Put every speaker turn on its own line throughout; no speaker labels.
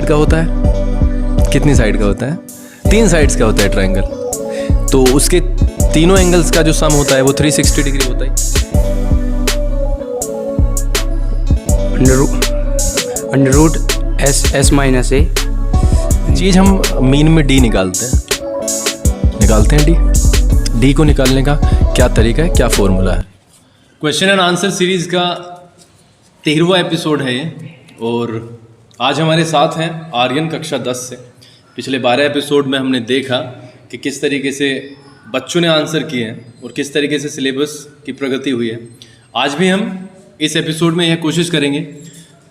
का होता है? कितनी साइड का होता है? 3 साइड्स का होता है ट्रायंगल। तो उसके तीनों एंगल्स का जो सम होता है वो 360 डिग्री होता है।
अंडर रूट एस माइनस ए।
चीज़ हम मीन में डी निकालते हैं डी को निकालने का क्या तरीका है, क्या फॉर्मूला है? क्वेश्चन एंड आंसर सीरीज का 13वां एपिसोड है ये, और आज हमारे साथ हैं आर्यन कक्षा 10 से। पिछले 12 एपिसोड में हमने देखा कि किस तरीके से बच्चों ने आंसर किए हैं और किस तरीके से सिलेबस की प्रगति हुई है। आज भी हम इस एपिसोड में यह कोशिश करेंगे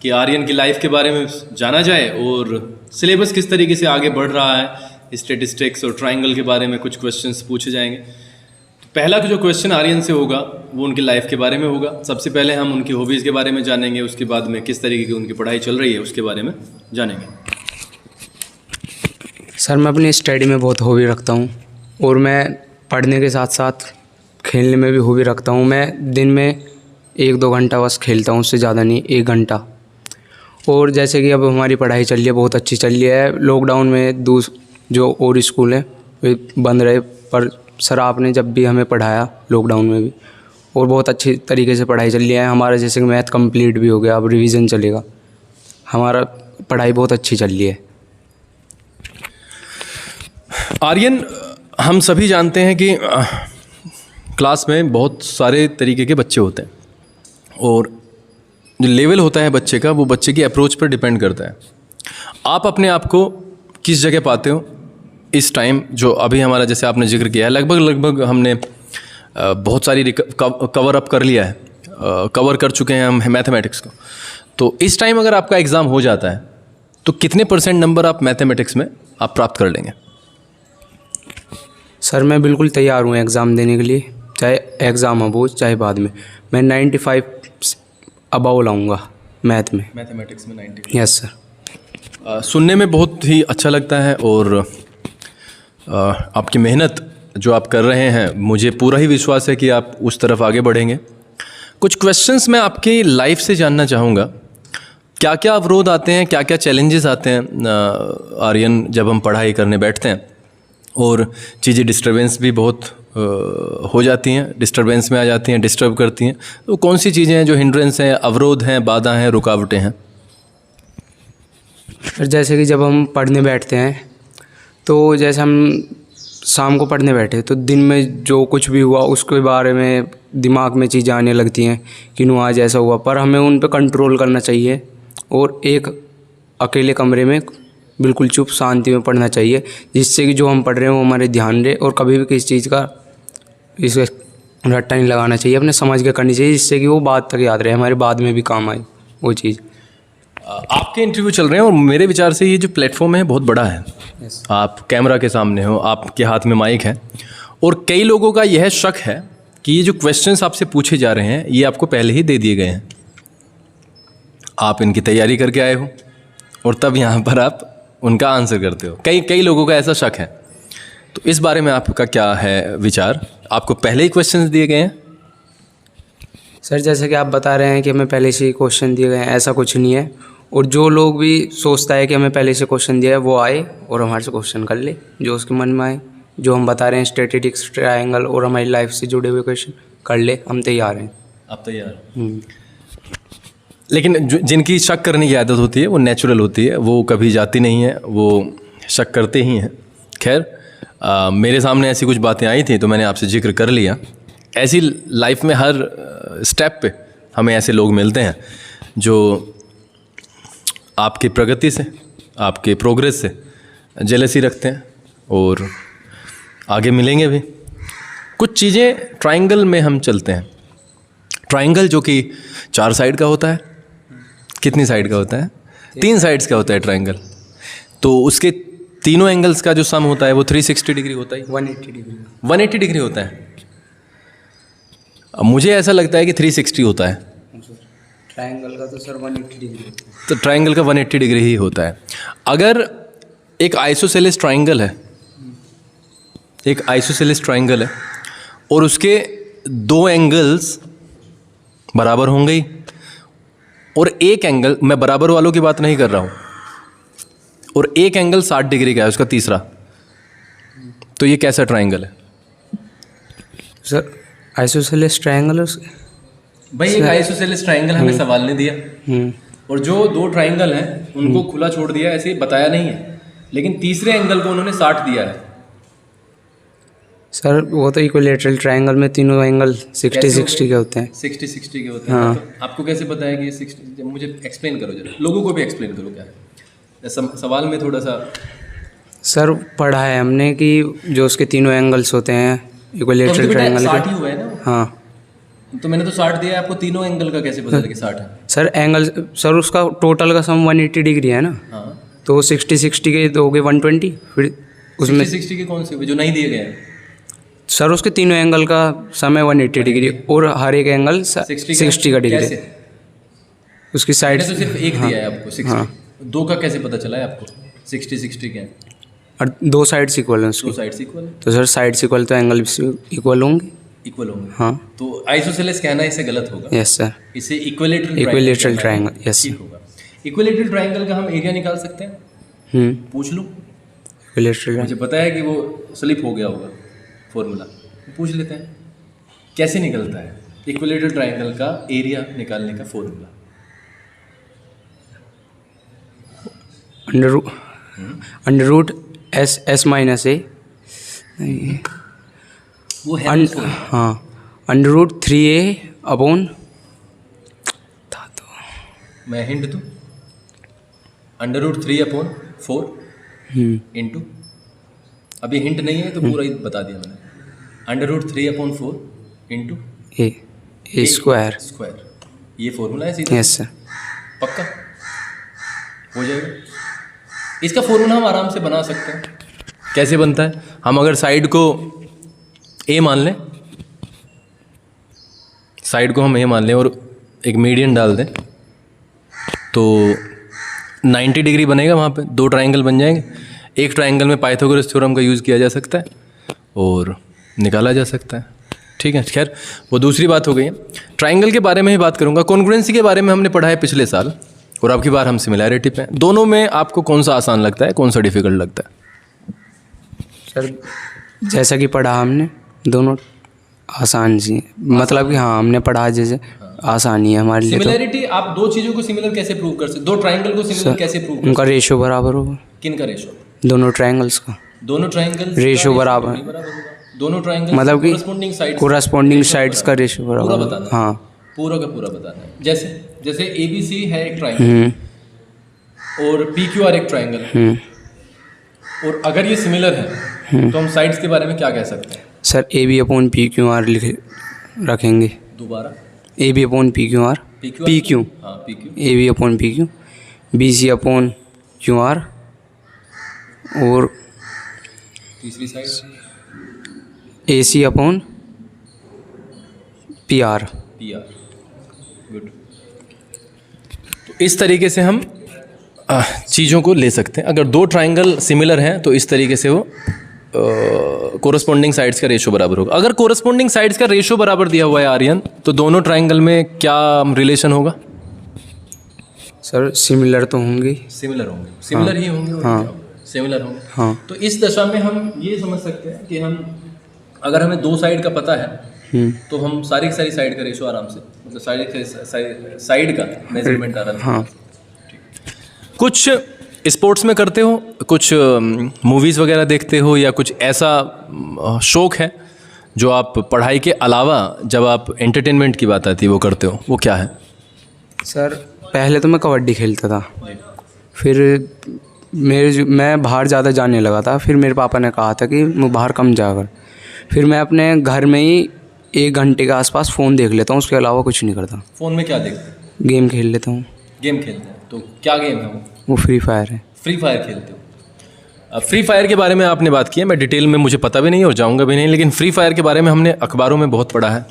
कि आर्यन की लाइफ के बारे में जाना जाए और सिलेबस किस तरीके से आगे बढ़ रहा है। स्टैटिस्टिक्स और ट्रायंगल के बारे में कुछ क्वेश्चंस पूछे जाएंगे। तो पहला जो क्वेश्चन आर्यन से होगा वो उनकी लाइफ के बारे में होगा। सबसे पहले हम उनकी हॉबीज़ के बारे में जानेंगे, उसके बाद में किस तरीके की उनकी पढ़ाई चल रही है उसके बारे में जानेंगे।
सर, मैं अपनी स्टडी में बहुत हॉबी रखता हूँ और मैं पढ़ने के साथ साथ खेलने में भी हॉबी रखता हूँ। मैं दिन में 1-2 घंटा बस खेलता हूँ, उससे ज़्यादा नहीं, 1 घंटा। और जैसे कि अब हमारी पढ़ाई चल रही है, बहुत अच्छी चल रही है। लॉकडाउन में जो और स्कूल हैं वे बंद रहे, पर सर आपने जब भी हमें पढ़ाया लॉकडाउन में भी, और बहुत अच्छी तरीके से पढ़ाई चल रही है हमारा। जैसे कि मैथ कंप्लीट भी हो गया, अब रिवीजन चलेगा। हमारा पढ़ाई बहुत अच्छी चल रही है।
आर्यन, हम सभी जानते हैं कि क्लास में बहुत सारे तरीके के बच्चे होते हैं और जो लेवल होता है बच्चे का वो बच्चे की अप्रोच पर डिपेंड करता है। आप अपने आप को किस जगह पाते हो इस टाइम, जो अभी हमारा जैसे आपने जिक्र किया है, लगभग हमने बहुत सारी कवर अप कर लिया है, कवर कर चुके हैं हम मैथमेटिक्स को। तो इस टाइम अगर आपका एग्ज़ाम हो जाता है तो कितने % नंबर आप मैथमेटिक्स में आप प्राप्त कर लेंगे?
सर, मैं बिल्कुल तैयार हूँ एग्ज़ाम देने के लिए, चाहे एग्ज़ाम हो चाहे बाद में। मैं 95 अबव लाऊंगा मैथमेटिक्स में 95। Yes sir.
सुनने में बहुत ही अच्छा लगता है और आपकी मेहनत जो आप कर रहे हैं, मुझे पूरा ही विश्वास है कि आप उस तरफ आगे बढ़ेंगे। कुछ क्वेश्चंस मैं आपकी लाइफ से जानना चाहूँगा। क्या क्या अवरोध आते हैं, क्या क्या चैलेंजेस आते हैं आर्यन जब हम पढ़ाई करने बैठते हैं, और चीज़ें डिस्टर्बेंस भी बहुत हो जाती हैं, डिस्टर्बेंस में आ जाती हैं, डिस्टर्ब करती हैं। तो कौन सी चीज़ें हैं जो हिंड्रेंस हैं, अवरोध हैं, बाधा हैं, रुकावटें हैं?
जैसे कि जब हम पढ़ने बैठते हैं, तो जैसे हम शाम को पढ़ने बैठे तो दिन में जो कुछ भी हुआ उसके बारे में दिमाग में चीज़ें आने लगती हैं कि नो आज ऐसा हुआ, पर हमें उन पर कंट्रोल करना चाहिए और एक अकेले कमरे में बिल्कुल चुप शांति में पढ़ना चाहिए, जिससे कि जो हम पढ़ रहे हैं वो हमारे ध्यान रहे। और कभी भी किसी चीज़ का इसे रट्टा नहीं लगाना चाहिए, अपने समझ के करनी चाहिए, जिससे कि वो बाद तक याद रहे, हमारे बाद में भी काम आए वो चीज़।
आपके इंटरव्यू चल रहे हैं और मेरे विचार से ये जो प्लेटफॉर्म है बहुत बड़ा है। आप कैमरा के सामने हो, आपके हाथ में माइक है, और कई लोगों का यह शक है कि ये जो क्वेश्चंस आपसे पूछे जा रहे हैं ये आपको पहले ही दे दिए गए हैं। आप इनकी तैयारी करके आए हो और तब यहाँ पर आप उनका आंसर करते हो। कई लोगों का ऐसा शक है, तो इस बारे में आपका क्या है विचार? आपको पहले ही क्वेश्चंस दिए गए हैं?
सर, जैसे कि आप बता रहे हैं कि हमें पहले से ही क्वेश्चन दिए गए हैं, ऐसा कुछ नहीं है। और जो लोग भी सोचता है कि हमें पहले से क्वेश्चन दिया है वो आए और हमारे से क्वेश्चन कर ले, जो उसके मन में आए। जो हम बता रहे हैं स्टैटिस्टिक्स, ट्रायंगल और हमारी लाइफ से जुड़े हुए क्वेश्चन कर ले, हम तैयार हैं।
आप तैयार? लेकिन जिनकी शक करने की आदत होती है वो नेचुरल होती है, वो कभी जाती नहीं है, वो शक करते ही हैं। खैर, मेरे सामने ऐसी कुछ बातें आई थी तो मैंने आपसे जिक्र कर लिया। ऐसी लाइफ में हर स्टेप पे हमें ऐसे लोग मिलते हैं जो आपकी प्रगति से, आपके प्रोग्रेस से जेलसी रखते हैं और आगे मिलेंगे भी। कुछ चीज़ें ट्रायंगल में हम चलते हैं। ट्रायंगल जो कि 4 साइड का होता है, कितनी साइड का होता है? 3 साइड्स का होता है ट्रायंगल। तो उसके तीनों एंगल्स का जो सम होता है वो 360 डिग्री होता है। 180 डिग्री होता है। अब मुझे ऐसा लगता है कि 360 होता है।
ट्रायंगल का तो सर 180 डिग्री होता है।
तो ट्रायंगल का 180 डिग्री ही होता है। अगर एक आइसोसेलेस ट्रायंगल है, और उसके 2 एंगल्स बराबर होंगे ही, और एक एंगल, मैं बराबर वालों की बात नहीं कर रहा हूँ, और एक एंगल 60 डिग्री का है उसका तीसरा, तो ये कैसा ट्राइंगल है?
सर आइसोसेलेस ट्रायंगल
भाई एक आइसोसेलेस ट्राइंगल हमें सवाल ने दिया, और जो दो ट्राइंगल हैं उनको खुला छोड़ दिया, ऐसे बताया नहीं है, लेकिन तीसरे एंगल को उन्होंने 60 दिया है।
सर वो तो इक्विलेटरल ट्रायंगल में तीनों एंगल 60-60 के होते हैं।
60-60 के होते हैं।
हाँ।
तो आपको कैसे पता है कि ये 60? मुझे एक्सप्लेन करो जरा, लोगों को भी एक्सप्लेन करो क्या है सवाल में थोड़ा सा।
सर पढ़ा है हमने कि जो उसके तीनों एंगल्स होते हैं इक्विलेटरल ट्रायंगल
60
के।
ही हुआ है ना?
हाँ
तो मैंने तो 60 दिया है आपको, तीनों एंगल का कैसे पता लगे 60 है?
सर एंगल, सर उसका टोटल का सम 180 डिग्री है ना,
हाँ,
तो 60-60 के हो गए 120, फिर उसमें
60 के कौन से हुए जो नहीं दिए गए हैं?
सर उसके तीनों एंगल का सम है 180 डिग्री, और हर एक एंगल 60 का डिग्री।
कैसे?
उसकी साइड
मैंने तो सिर्फ एक दिया है आपको 60, दो का कैसे पता चला है आपको 60-60 के हैं?
और दो साइड्स इक्वल हैं उसकी,
दो साइड्स इक्वल है,
तो सर साइड्स इक्वल तो एंगल इक्वल होंगे।
इक्वल होंगे।
हाँ
तो आइसोसेलेस कहना इसे गलत होगा।
यस सर,
इसे इक्विलेटरल
इक्विलेटरल ट्रायंगल, यस
ठीक होगा। इक्विलेटरल ट्रायंगल का हम एरिया निकाल सकते हैं? पूछ लूँ?
इक्विलेटरल,
मुझे पता है कि वो स्लिप हो गया होगा फॉर्मूला, पूछ लेते हैं कैसे निकलता है इक्विलेटरल ट्रायंगल का एरिया निकालने का formula.
Under root S minus A,
वो है
हाँ, अंडर रूट 3a अपॉन,
मैं हिंट दूँ, अंडर रूट 3/4 इंटू, अभी हिंट नहीं है तो पूरा ही बता दिया मैंने, under root 3/4 into
A square,
ये फॉर्मूला है सीधा।
यस सर,
पक्का हो जाएगा। इसका फॉर्मूला हम आराम से बना सकते हैं। कैसे बनता है? हम अगर साइड को ए मान लें, साइड को हम ए मान लें और एक मीडियन डाल दें, तो 90 डिग्री बनेगा वहाँ पे, दो ट्रायंगल बन जाएंगे। एक ट्रायंगल में पाइथागोरस थ्योरम का यूज़ किया जा सकता है और निकाला जा सकता है। ठीक है, खैर वो दूसरी बात हो गई है। ट्रायंगल के बारे में ही बात करूँगा। कॉन्ग्रुएंसी के बारे में हमने पढ़ा है पिछले साल, और अब की बार हम सिमिलैरिटी पे। दोनों में आपको कौन सा आसान लगता है, कौन सा डिफ़िकल्ट लगता है?
सर जैसा कि पढ़ा हमने, दोनों आसान सी, मतलब कि हाँ हमने पढ़ा जैसे आसान ही है हमारे लिए।
सिमिलैरिटी, आप दो चीज़ों को सिमिलर कैसे प्रूव कर सकते? दो ट्रायंगल को सिमिलर कैसे प्रूव कर?
उनका रेशो बराबर होगा।
किन का रेशो?
दोनों ट्रायंगल्स का
दोनों ट्रायंगल
रेशो बराबर,
दोनों ट्रायंगल
मतलब कि
कोरस्पोंडिंग
साइड्स का रेशो
पूरा
बराबर।
बताना,
हाँ
पूरा का पूरा बताना है। जैसे ABC है एक ट्रायंगल और PQR एक ट्रायंगल, और अगर ये सिमिलर है तो हम साइड्स के बारे में क्या कह सकते हैं?
सर AB/PQR रखेंगे
दोबारा,
AB/PQR, PQ,
हाँ PQ,
AB/PQ, BC/QR, और
तीसरी साइड
AC/PR।
PR। गुड। तो इस तरीके से हम चीज़ों को ले सकते हैं। अगर दो ट्रायंगल सिमिलर हैं तो इस तरीके से वो कोरस्पोंडिंग साइड्स का रेशो बराबर होगा। अगर कोरस्पोंडिंग साइड्स का रेशो बराबर दिया हुआ है आर्यन, तो दोनों ट्रायंगल में क्या रिलेशन होगा?
सर सिमिलर तो होंगे,
सिमिलर होंगे, सिमिलर ही होंगे,
हाँ,
सिमिलर होंगे।
हाँ,
तो इस दशा में हम ये समझ सकते हैं कि हम, अगर हमें दो साइड का पता है तो हम सारी साइड का रेशो आराम से, मतलब साइड का मेजरमेंट आराम से।
हाँ।
कुछ स्पोर्ट्स में करते हो, कुछ मूवीज़ वगैरह देखते हो, या कुछ ऐसा शौक है जो आप पढ़ाई के अलावा जब आप एंटरटेनमेंट की बात आती है वो करते हो, वो क्या है?
सर पहले तो मैं कबड्डी खेलता था, फिर मैं बाहर ज़्यादा जाने लगा था। फिर मेरे पापा ने कहा था कि मैं बाहर कम जाकर, फिर मैं अपने घर में ही 1 घंटे के आसपास फ़ोन देख लेता हूँ, उसके अलावा कुछ नहीं करता।
फ़ोन में क्या देखते हैं?
गेम खेल लेता हूँ।
गेम खेलते हैं, तो क्या गेम है
वो फ्री फायर है।
फ्री फायर खेलते हो? अब फ्री फायर के बारे में आपने बात की है, मैं डिटेल में मुझे पता भी नहीं और जाऊंगा भी नहीं, लेकिन फ्री फायर के बारे में हमने अखबारों में बहुत पढ़ा है,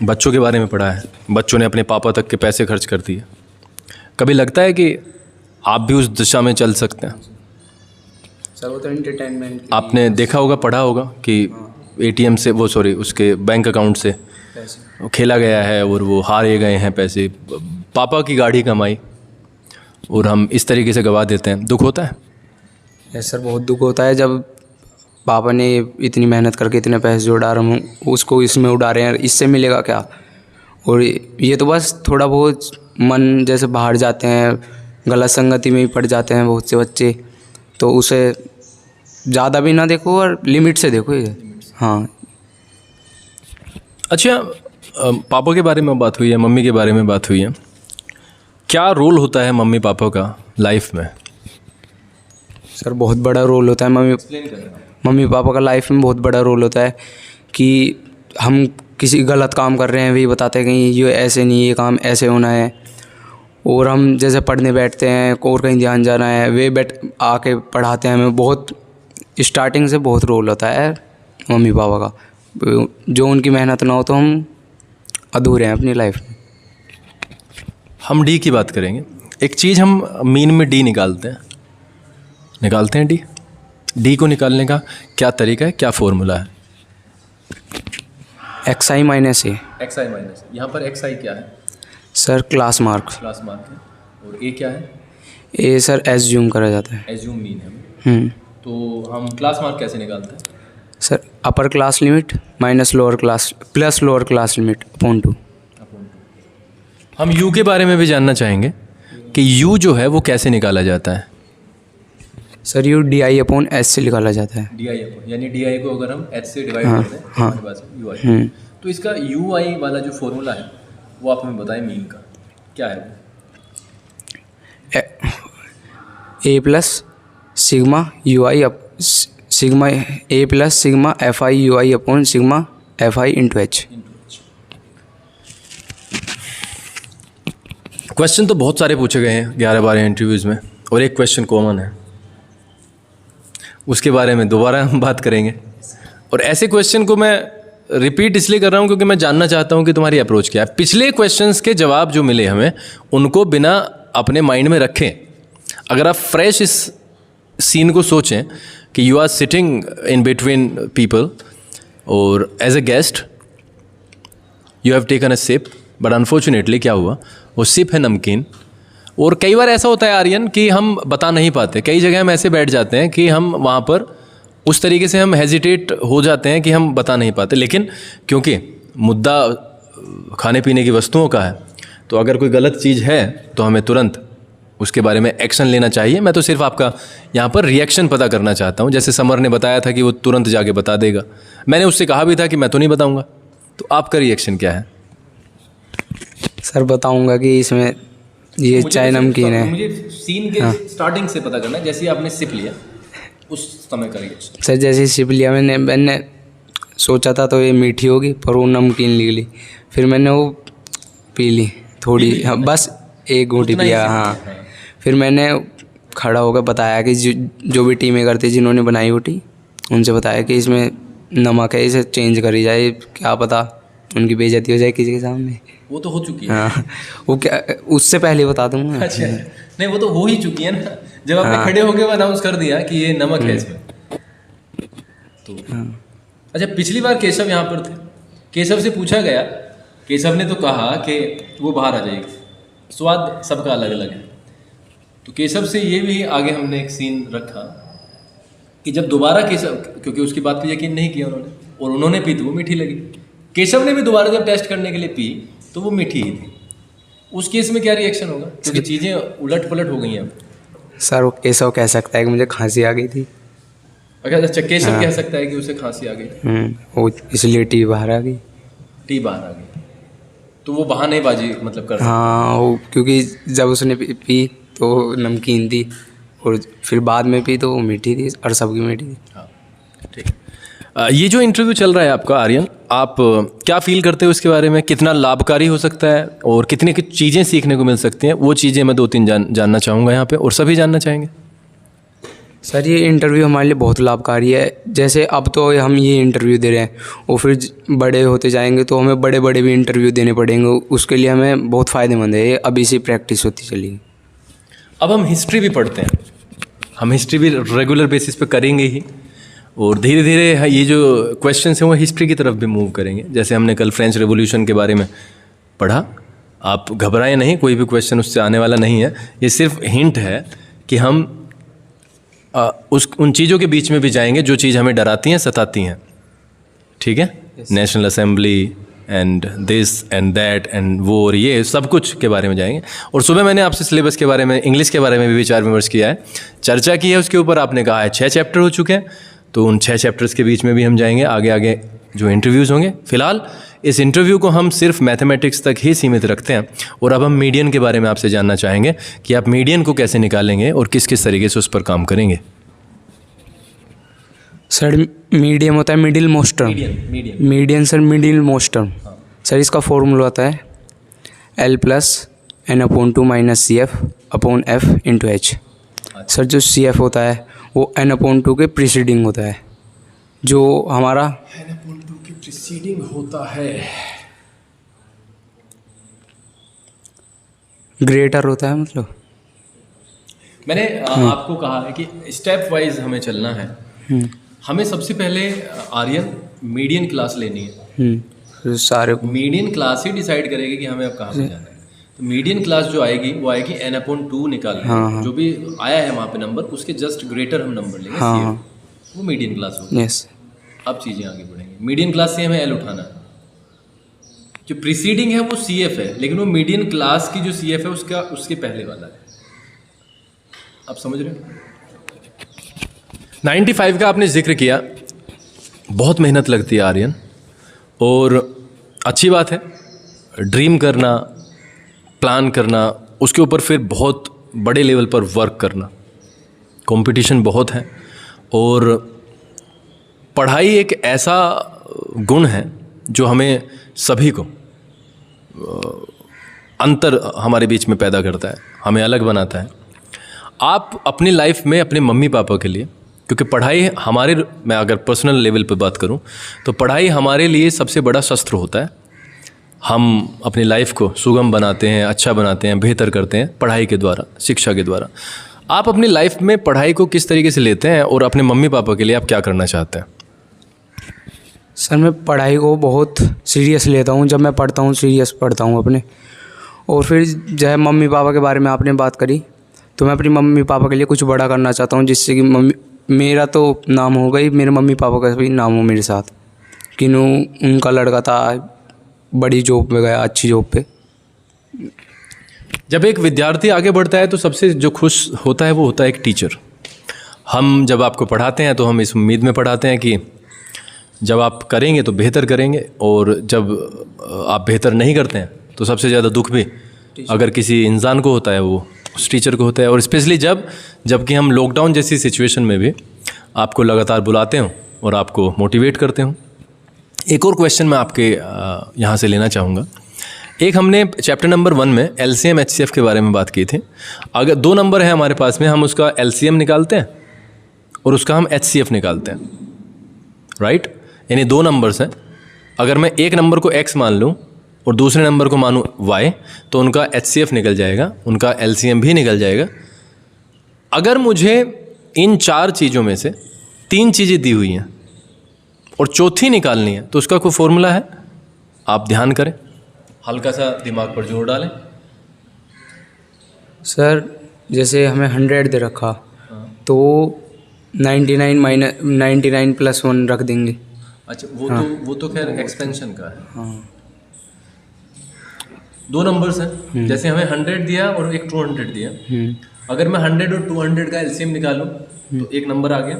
बच्चों के बारे में पढ़ा है, बच्चों ने अपने पापा तक के पैसे खर्च कर दिए। कभी लगता है कि आप भी उस दिशा में चल सकते हैं?
सर वो तो एंटरटेनमेंट,
आपने देखा होगा, पढ़ा होगा कि ATM से उसके बैंक अकाउंट से खेला गया है और वो हारे गए हैं पैसे, पापा की गाढ़ी कमाई। और हम इस तरीके से गवा देते हैं, दुख होता है?
यस सर, बहुत दुख होता है जब पापा ने इतनी मेहनत करके इतने पैसे जो उड़ा रहा हूँ उसको इसमें उड़ा रहे हैं, इससे मिलेगा क्या। और ये तो बस थोड़ा बहुत मन जैसे बाहर जाते हैं, गलत संगति में ही पड़ जाते हैं बहुत से बच्चे, तो उसे ज़्यादा भी ना देखो और लिमिट से देखो ये। हाँ।
अच्छा, पापा के बारे में बात हुई है, मम्मी के बारे में बात हुई है, क्या रोल होता है मम्मी पापा का लाइफ में?
सर बहुत बड़ा रोल होता है मम्मी पापा का लाइफ में बहुत बड़ा रोल होता है कि हम किसी गलत काम कर रहे हैं वही बताते हैं कि ये ऐसे नहीं, ये काम ऐसे होना है। और हम जैसे पढ़ने बैठते हैं और कहीं ध्यान जाना है, वे आके पढ़ाते हैं हमें। बहुत स्टार्टिंग से बहुत रोल होता है मम्मी पापा का, जो उनकी मेहनत ना हो तो हम अधूरे हैं अपनी लाइफ में।
हम डी की बात करेंगे। एक चीज़ हम मीन में डी निकालते हैं डी को निकालने का क्या तरीका है, क्या फॉर्मूला है?
XI माइनस ए।
XI माइनस, यहाँ पर XI क्या है?
सर क्लास मार्क
है, और ए क्या है?
ए सर एज्यूम करा जाता है।
एज्यूम मीन है। तो हम क्लास मार्क कैसे निकालते हैं?
Sir upper class limit minus lower class plus lower class limit upon 2।
हम यू के बारे में भी जानना चाहेंगे कि यू जो है वो कैसे निकाला जाता है?
Sir you DI upon H से निकाला जाता है।
DI अपॉन, यानी DI को अगर हम एच से डिवाइड करते हैं हमारे पास UI। तो इसका UI वाला जो फॉर्मूला है वो आप हमें बताएं, मीन का क्या है वो?
A plus sigma UI sigma A plus sigma FI UI upon sigma FI into H.
Question तो बहुत सारे पूछे गए हैं 11-12 इंटरव्यूज़ में, और एक क्वेश्चन कॉमन है, उसके बारे में दोबारा हम बात करेंगे। और ऐसे क्वेश्चन को मैं रिपीट इसलिए कर रहा हूँ क्योंकि मैं जानना चाहता हूँ कि तुम्हारी अप्रोच क्या है। पिछले क्वेश्चंस के जवाब जो मिले हमें उनको बिना अपने माइंड में रखें, अगर आप फ्रेश इस सीन को सोचें कि you are sitting in between people और as a guest you have taken a sip, but unfortunately क्या हुआ, वो सिप है नमकीन। और कई बार ऐसा होता है आर्यन कि हम बता नहीं पाते, कई जगह हम ऐसे बैठ जाते हैं कि हम वहाँ पर उस तरीके से हम हेजिटेट हो जाते हैं कि हम बता नहीं पाते। लेकिन क्योंकि मुद्दा खाने पीने की वस्तुओं का है, तो अगर कोई गलत चीज़ है तो हमें तुरंत उसके बारे में एक्शन लेना चाहिए। मैं तो सिर्फ आपका यहाँ पर रिएक्शन पता करना चाहता हूँ। जैसे समर ने बताया था कि वो तुरंत जाके बता देगा, मैंने उससे कहा भी था कि मैं तो नहीं बताऊँगा, तो आपका रिएक्शन क्या है?
सर बताऊँगा कि इसमें ये चाय नमकीन है।
मुझे सीन के स्टार्टिंग से पता करना है, जैसे आपने सिप लिया उस समय का रिएक्शन।
सर जैसे सिप लिया मैंने सोचा था तो ये मीठी होगी, पर वो नमकीन निकली। फिर मैंने वो पी ली थोड़ी, हाँ बस एक घूंटी पिया। हाँ फिर मैंने खड़ा होकर बताया कि जो भी टी मेकर थे जिन्होंने बनाई वो टी, उनसे बताया कि इसमें नमक है, इसे चेंज करी जाए, क्या पता उनकी बेइज्जती हो जाए किसी के सामने।
वो तो हो चुकी है।
हाँ वो क्या, उससे पहले बता दूँगा।
अच्छा नहीं, वो तो हो ही चुकी है ना, जब आपने खड़े होकर अनाउंस कर दिया कि ये नमक है इसमें तो। अच्छा, पिछली बार केशव यहाँ पर थे, केशव से पूछा गया, केशव ने तो कहा कि वो बाहर आ जाएगी, स्वाद सबका अलग अलग है। तो केशव से ये भी आगे हमने एक सीन रखा कि जब दोबारा केशव, क्योंकि उसकी बात पे यकीन नहीं किया उन्होंने, और उन्होंने पी तो वो मीठी लगी, केशव ने भी दोबारा जब टेस्ट करने के लिए पी तो वो मीठी ही थी। उस केस में क्या रिएक्शन होगा, क्योंकि चीज़ें उलट पलट हो गई हैं अब?
सर वो केशव कह सकता है कि मुझे खांसी आ गई थी।
अच्छा, केशव कह सकता है कि उसे खांसी आ गई,
वो इसलिए टी बाहर आ गई।
टी बाहर आ गई, तो वो बहानेबाजी मतलब कर।
हाँ वो क्योंकि जब उसने पी तो नमकीन थी, और फिर बाद में पी तो वो मीठी थी, और सबकी मीठी थी।
हाँ ठीक। ये जो इंटरव्यू चल रहा है आपका आर्यन, आप क्या फील करते हो इसके बारे में? कितना लाभकारी हो सकता है और कितनी चीज़ें सीखने को मिल सकती हैं? वो चीज़ें मैं 2-3 जानना चाहूँगा यहाँ पे, और सभी जानना चाहेंगे।
सर ये इंटरव्यू हमारे लिए बहुत लाभकारी है। जैसे अब तो हम ये इंटरव्यू दे रहे हैं, और फिर बड़े होते जाएंगे तो हमें बड़े बड़े भी इंटरव्यू देने पड़ेंगे, उसके लिए हमें बहुत फ़ायदेमंद है। ये अभी से प्रैक्टिस होती चली।
अब हम हिस्ट्री भी पढ़ते हैं, हम हिस्ट्री भी रेगुलर बेसिस पे करेंगे ही, और धीरे धीरे ये जो क्वेश्चंस हैं वो हिस्ट्री की तरफ भी मूव करेंगे। जैसे हमने कल फ्रेंच रेवोल्यूशन के बारे में पढ़ा, आप घबराएं नहीं, कोई भी क्वेश्चन उससे आने वाला नहीं है। ये सिर्फ हिंट है कि हम उन चीज़ों के बीच में भी जाएंगे जो चीज़ हमें डराती हैं, सताती हैं। ठीक है, national assembly and this and that and वो और ये सब कुछ के बारे में जाएंगे। और सुबह मैंने आपसे सिलेबस के बारे में, इंग्लिश के बारे में भी विचार विमर्श किया है, चर्चा की है उसके ऊपर। आपने कहा है 6 चैप्टर हो चुके हैं, तो उन 6 चैप्टर्स के बीच में भी हम जाएंगे। आगे आगे जो इंटरव्यूज़ होंगे, फ़िलहाल इस इंटरव्यू को हम सिर्फ मैथमेटिक्स तक ही सीमित रखते हैं। और अब हम मीडियन के बारे में आपसे जानना चाहेंगे कि आप मीडियन को कैसे निकालेंगे और किस किस तरीके से उस पर काम करेंगे।
सर मीडियम होता है middle most term, median sir middle most term. Sir इसका फॉर्मूला होता है L+N/2 - CF/F/H। सर जो CF होता है वो N/2 के प्रीसीडिंग होता है, जो हमारा
N/2 की प्रीसीडिंग होता है,
ग्रेटर होता है। मतलब
मैंने आपको कहा है कि स्टेप वाइज हमें चलना है। हमें सबसे पहले आर्यन मीडियन क्लास लेनी है।
सारे
मीडियन क्लास ही डिसाइड करेगी कि हमें अब कहाँ पे जाना है। तो मीडियन क्लास जो आएगी वो आएगी N/2 निकालना। जो भी आया है वहाँ पे नंबर, उसके जस्ट ग्रेटर हम नंबर लेंगे, CF, वो मीडियन क्लास होगी।
यस,
अब चीज़ें आगे बढ़ेंगी। मीडियन क्लास से हमें L उठाना है। जो प्रीसीडिंग है वो CF है, लेकिन वो मीडियन क्लास की जो CF है उसके पहले वाला है। आप समझ रहे हो? 95 का आपने जिक्र किया, बहुत मेहनत लगती है आर्यन, और अच्छी बात है। ड्रीम करना, प्लान करना, उसके ऊपर फिर बहुत बड़े लेवल पर वर्क करना, कंपटीशन बहुत है। और पढ़ाई एक ऐसा गुण है जो हमें सभी को अंतर हमारे बीच में पैदा करता है, हमें अलग बनाता है। आप अपनी लाइफ में अपने मम्मी पापा के लिए, क्योंकि पढ़ाई हमारे, मैं अगर पर्सनल लेवल पे बात करूं तो पढ़ाई हमारे लिए सबसे बड़ा शस्त्र होता है। हम अपनी लाइफ को सुगम बनाते हैं, अच्छा बनाते हैं, बेहतर करते हैं पढ़ाई के द्वारा, शिक्षा के द्वारा। आप अपनी लाइफ में पढ़ाई को किस तरीके से लेते हैं और अपने मम्मी पापा के लिए आप क्या करना चाहते हैं?
सर मैं पढ़ाई को बहुत सीरियस लेता हूँ। जब मैं पढ़ता हूँ सीरियस पढ़ता हूँ अपने। और फिर जब मम्मी पापा के बारे में आपने बात करी, तो मैं अपनी मम्मी पापा के लिए कुछ बड़ा करना चाहता हूँ, जिससे कि मेरा तो नाम हो गई, मेरे मम्मी पापा का भी नाम हो मेरे साथ, कि उनका लड़का था, बड़ी जॉब पे गया, अच्छी जॉब पे।
जब एक विद्यार्थी आगे बढ़ता है तो सबसे जो खुश होता है वो होता है एक टीचर। हम जब आपको पढ़ाते हैं तो हम इस उम्मीद में पढ़ाते हैं कि जब आप करेंगे तो बेहतर करेंगे, और जब आप बेहतर नहीं करते हैं तो सबसे ज़्यादा दुख भी अगर किसी इंसान को होता है वो उस टीचर को होता है। और स्पेशली जबकि हम लॉकडाउन जैसी सिचुएशन में भी आपको लगातार बुलाते हों और आपको मोटिवेट करते हों। एक और क्वेश्चन मैं आपके यहाँ से लेना चाहूँगा। एक हमने चैप्टर नंबर 1 में LCM HCF के बारे में बात की थी। अगर 2 नंबर है हमारे पास में, हम उसका LCM निकालते हैं और उसका हम HCF निकालते हैं, राइट? यानी 2 नंबर्स हैं। अगर मैं एक नंबर को X मान लूँ और दूसरे नंबर को मानूँ Y, तो उनका HCF निकल जाएगा, उनका LCM भी निकल जाएगा। अगर मुझे इन 4 चीज़ों में से 3 चीज़ें दी हुई हैं और चौथी निकालनी है, तो उसका कोई फॉर्मूला है? आप ध्यान करें, हल्का सा दिमाग पर जोर डालें।
सर जैसे हमें 100 दे रखा, तो 99 + 1 रख देंगे।
अच्छा, वो तो खैर एक्सपेंशन का है। हाँ। 2 नंबर्स हैं, जैसे हमें 100 दिया और एक 200 दिया। अगर मैं 100 और 200 का LCM निकालूं तो एक नंबर आ गया,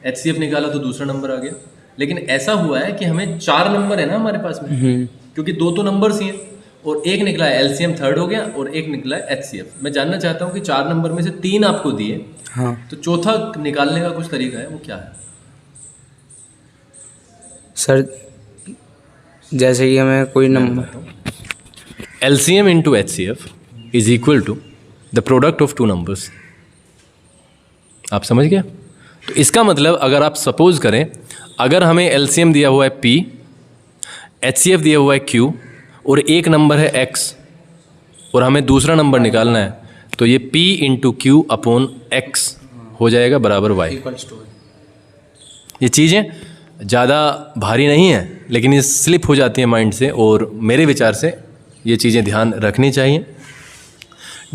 HCF निकाला तो दूसरा नंबर आ गया। लेकिन ऐसा हुआ है कि हमें 4 नंबर है ना हमारे पास में, क्योंकि 2 नंबर्स ही हैं, और एक निकला है LCM 3rd हो गया और एक निकला है HCF। मैं जानना चाहता हूँ कि 4 नंबर में से 3 आपको दिए,
हाँ,
तो चौथा निकालने का कुछ तरीका है, वो क्या है?
सर जैसे कि हमें कोई number,
LCM into HCF is equal to the product of 2 numbers। आप समझ गए? तो इसका मतलब अगर आप सपोज करें, अगर हमें LCM दिया हुआ है P, HCF दिया हुआ है Q और एक नंबर है X और हमें दूसरा नंबर निकालना है, तो ये P into Q/X हो जाएगा बराबर Y। ये चीज़ें ज़्यादा भारी नहीं है, लेकिन ये स्लिप हो जाती है माइंड से, और मेरे विचार से ये चीज़ें ध्यान रखनी चाहिए।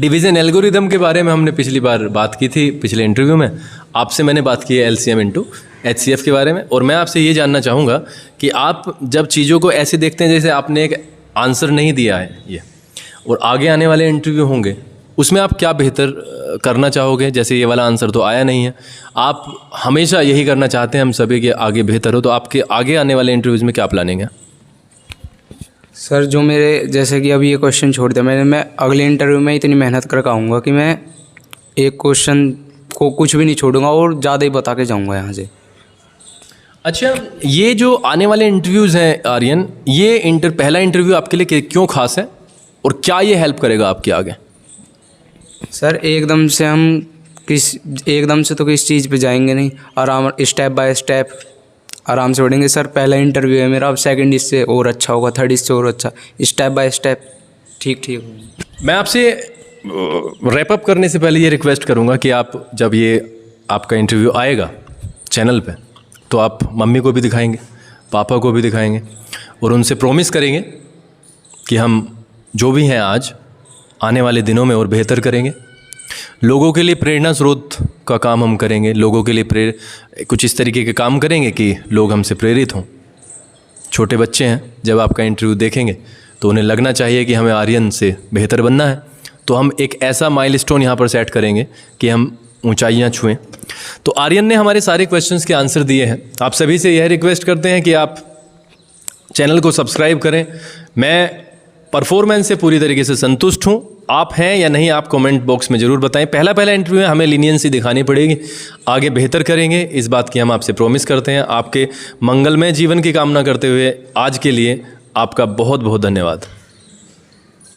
डिवीज़न एल्गोरिदम के बारे में हमने पिछली बार बात की थी, पिछले इंटरव्यू में आपसे मैंने बात की है LCM इंटू HCF के बारे में। और मैं आपसे ये जानना चाहूँगा कि आप जब चीज़ों को ऐसे देखते हैं जैसे आपने एक आंसर नहीं दिया है ये, और आगे आने वाले इंटरव्यू होंगे, उसमें आप क्या बेहतर करना चाहोगे? जैसे ये वाला आंसर तो आया नहीं है, आप हमेशा यही करना चाहते हैं हम सभी के आगे बेहतर हो, तो आपके आगे आने वाले इंटरव्यूज़ में क्या प्लानिंग है?
सर जो मेरे जैसे कि अभी ये क्वेश्चन छोड़ दिया मैं अगले इंटरव्यू में इतनी मेहनत करके आऊँगा कि मैं एक क्वेश्चन को कुछ भी नहीं छोड़ूंगा और ज़्यादा ही बता के जाऊँगा यहाँ से।
अच्छा, ये जो आने वाले इंटरव्यूज़ हैं आर्यन, ये पहला इंटरव्यू आपके लिए क्यों खास है और क्या ये हेल्प करेगा आपके आगे?
सर एकदम से तो किस चीज़ पे जाएंगे नहीं, आराम स्टेप बाय स्टेप आराम से बढ़ेंगे। सर पहला इंटरव्यू है मेरा, अब सेकंड इससे और अच्छा होगा, थर्ड इससे और अच्छा, स्टेप बाय स्टेप ठीक।
मैं आपसे रैप अप करने से पहले ये रिक्वेस्ट करूँगा कि आप जब ये आपका इंटरव्यू आएगा चैनल पे, तो आप मम्मी को भी दिखाएंगे, पापा को भी दिखाएंगे और उनसे प्रॉमिस करेंगे कि हम जो भी हैं आज आने वाले दिनों में और बेहतर करेंगे, लोगों के लिए प्रेरणा स्रोत का काम हम करेंगे, लोगों के लिए कुछ इस तरीके के काम करेंगे कि लोग हमसे प्रेरित हों। छोटे बच्चे हैं, जब आपका इंटरव्यू देखेंगे तो उन्हें लगना चाहिए कि हमें आर्यन से बेहतर बनना है, तो हम एक ऐसा माइलस्टोन यहाँ पर सेट करेंगे कि हम ऊंचाइयाँ छुएं। तो आर्यन ने हमारे सारे क्वेश्चंस के आंसर दिए हैं। आप सभी से यह रिक्वेस्ट करते हैं कि आप चैनल को सब्सक्राइब करें। मैं परफॉर्मेंस से पूरी तरीके से संतुष्ट हूँ, आप हैं या नहीं आप कमेंट बॉक्स में ज़रूर बताएं। पहला इंटरव्यू में हमें लीनियंसी दिखानी पड़ेगी, आगे बेहतर करेंगे, इस बात की हम आपसे प्रॉमिस करते हैं। आपके मंगलमय जीवन की कामना करते हुए आज के लिए आपका बहुत बहुत धन्यवाद।